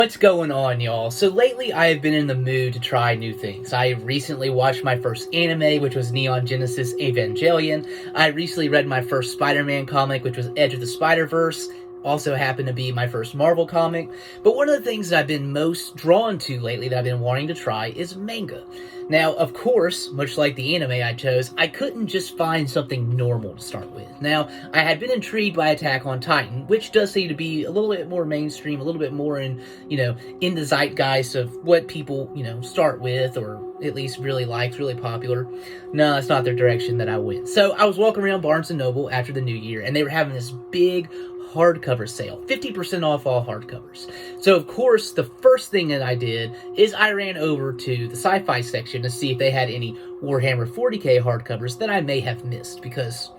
What's going on, y'all? So lately I have been in the mood to try new things. I recently watched my first anime, which was Neon Genesis Evangelion. I recently read my first Spider-Man comic, which was Edge of the Spider-Verse. Also happened to be my first Marvel comic. But one of the things that I've been most drawn to lately that I've been wanting to try is manga. Now, of course, much like the anime I chose, I couldn't just find something normal to start with. Now, I had been intrigued by Attack on Titan, which does seem to be a little bit more mainstream, a little bit more in the zeitgeist of what people, start with, or at least really likes, really popular. No, that's not the direction that I went. So I was walking around Barnes & Noble after the new year, and they were having this big hardcover sale, 50% off all hardcovers. So of course, the first thing that I did is I ran over to the sci-fi section to see if they had any Warhammer 40k hardcovers that I may have missed, because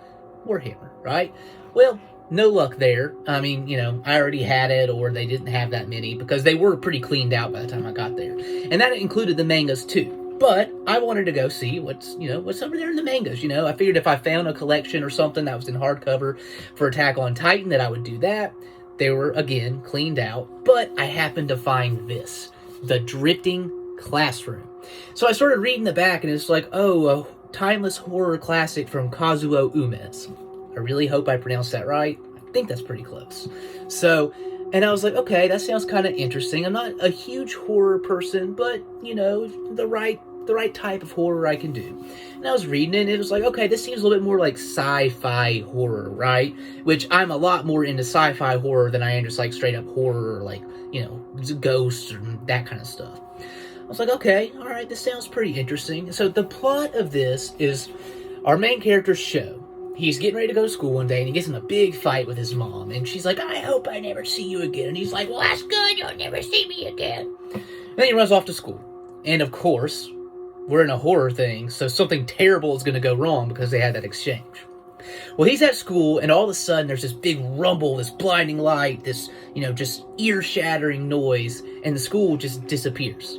Warhammer, right? Well, no luck there. I mean, I already had it, or they didn't have that many, because they were pretty cleaned out by the time I got there. And that included the mangas too. But I wanted to go see what's over there in the mangas, I figured if I found a collection or something that was in hardcover for Attack on Titan, that I would do that. They were, again, cleaned out. But I happened to find this, The Drifting Classroom. So I started reading the back, and it's like, oh, a timeless horror classic from Kazuo Umezz. I really hope I pronounced that right. I think that's pretty close. So, and I was like, okay, that sounds kind of interesting. I'm not a huge horror person, but, the right type of horror I can do. And I was reading it, and it was like, okay, this seems a little bit more like sci-fi horror, right? Which I'm a lot more into sci-fi horror than I am just like straight up horror, or like, ghosts and that kind of stuff. I was like, okay, all right, this sounds pretty interesting. So the plot of this is our main character, Sho. He's getting ready to go to school one day, and he gets in a big fight with his mom. And she's like, I hope I never see you again. And he's like, well, that's good. You'll never see me again. And then he runs off to school. And of course, we're in a horror thing, so something terrible is going to go wrong because they had that exchange. Well, he's at school, and all of a sudden, there's this big rumble, this blinding light, this, just ear-shattering noise, and the school just disappears.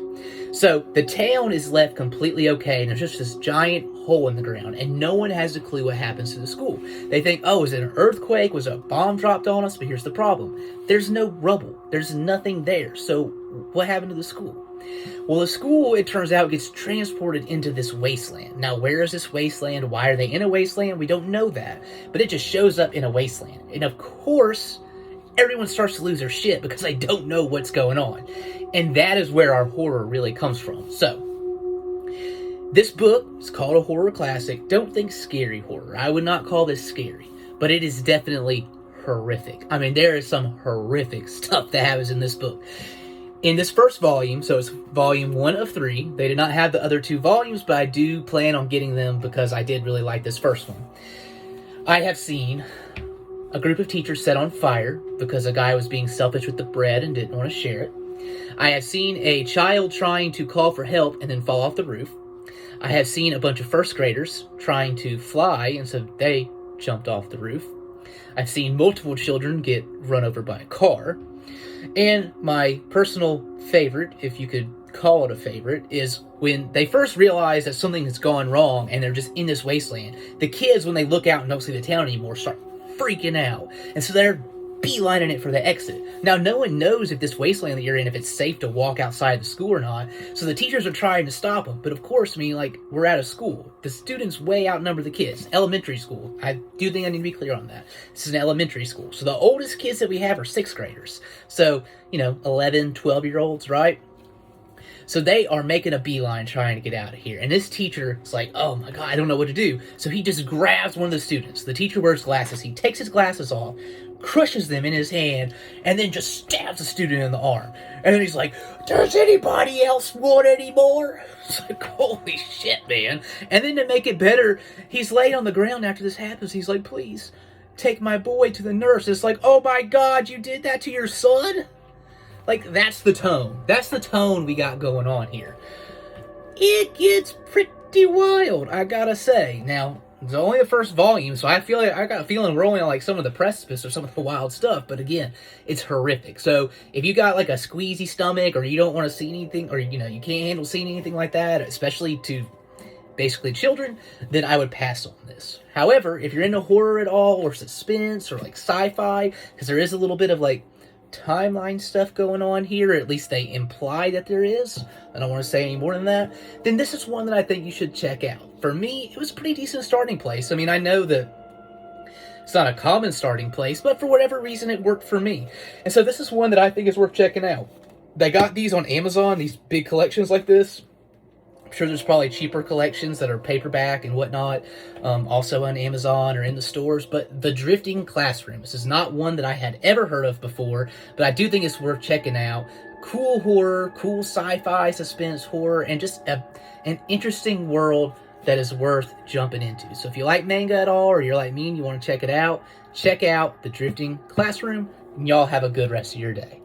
So the town is left completely okay, and there's just this giant hole in the ground, and no one has a clue what happens to the school. They think, oh, is it an earthquake? Was a bomb dropped on us? But here's the problem. There's no rubble. There's nothing there. So what happened to the school? Well, the school, it turns out, gets transported into this wasteland. Now, where is this wasteland? Why are they in a wasteland? We don't know that. But it just shows up in a wasteland. And of course, everyone starts to lose their shit because they don't know what's going on. And that is where our horror really comes from. So, this book is called a horror classic. Don't think scary horror. I would not call this scary. But it is definitely horrific. I mean, there is some horrific stuff that happens in this book. In this first volume, so it's volume 1 of 3, they did not have the other 2 volumes, but I do plan on getting them because I did really like this first one. I have seen a group of teachers set on fire because a guy was being selfish with the bread and didn't want to share it. I have seen a child trying to call for help and then fall off the roof. I have seen a bunch of first graders trying to fly, and so they jumped off the roof. I've seen multiple children get run over by a car. And my personal favorite, if you could call it a favorite, is when they first realize that something has gone wrong and they're just in this wasteland. The kids, when they look out and don't see the town anymore, start freaking out. And so they're beelining it for the exit. Now, no one knows if this wasteland that you're in, if it's safe to walk outside the school or not. So the teachers are trying to stop them. But of course, we're out of school. The students way outnumber the kids. Elementary school. I do think I need to be clear on that. This is an elementary school. So the oldest kids that we have are 6th graders. So, 11, 12-year-olds, right? So they are making a beeline trying to get out of here. And this teacher is like, oh my God, I don't know what to do. So he just grabs one of the students. The teacher wears glasses. He takes his glasses off, crushes them in his hand, and then just stabs the student in the arm. And then he's like, does anybody else want any more? It's like, holy shit, man. And then to make it better, he's laid on the ground after this happens. He's like, please, take my boy to the nurse. It's like, oh my God, you did that to your son? Like, that's the tone. That's the tone we got going on here. It gets pretty wild, I gotta say. Now, it's only the first volume, so I got a feeling we're only on, some of the precipice or some of the wild stuff. But again, it's horrific. So, if you got, a squeezy stomach, or you don't want to see anything, or, you can't handle seeing anything like that, especially to basically children, then I would pass on this. However, if you're into horror at all, or suspense, or, sci-fi, because there is a little bit of, timeline stuff going on here, or at least they imply that there is, I don't want to say any more than that, then this is one that I think you should check out. For me, it was a pretty decent starting place. I mean, I know that it's not a common starting place, but for whatever reason, it worked for me. And so this is one that I think is worth checking out. They got these on Amazon, these big collections like this. I'm sure there's probably cheaper collections that are paperback and whatnot, also on Amazon or in the stores. But The Drifting Classroom, this is not one that I had ever heard of before, but I do think it's worth checking out. Cool horror, cool sci-fi, suspense horror, and just an interesting world that is worth jumping into. So if you like manga at all, or you're like me and you want to check it out, check out The Drifting Classroom, and y'all have a good rest of your day.